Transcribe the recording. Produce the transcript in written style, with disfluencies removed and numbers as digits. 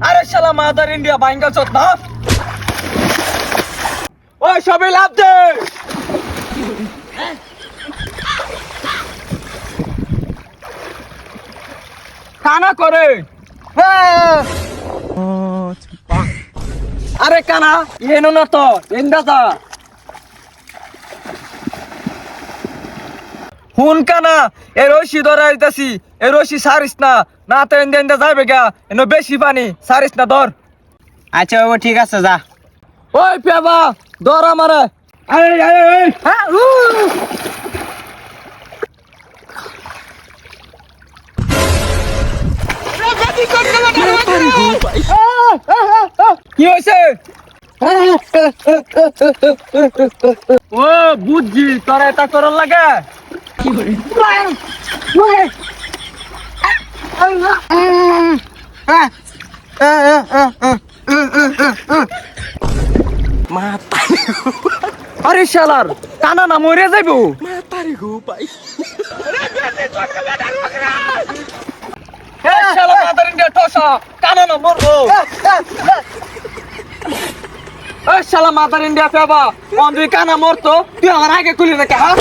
আরে শালা mother India বাইঙ্গা চত না ওই সবাই লাভ দে কানা করে আরে কানা এনো না তো এন্দাতা হুন কানা এ রশি ধরা দিতেছি এ রশি সারিস না না তো এন্দে এন্দে যাবে গা এনো বেশি পানি সারিস না ধর আচ্ছা বাবু ঠিক আছে যা ওই পেবা ধর আমারে আরে আরে হ্যাঁ কি হয়েছে ও বুঝছি তোরা এটা করার লাগে আরে শালার কানা না মরে যাইবো শালা মাদার ইন্ডিয়া ঠসা কানা না মরবো শালা মাদার ইন্ডিয়া পেবা তুই কানা মরতো তুই আমার আগে খুলি রেখে হ্যাঁ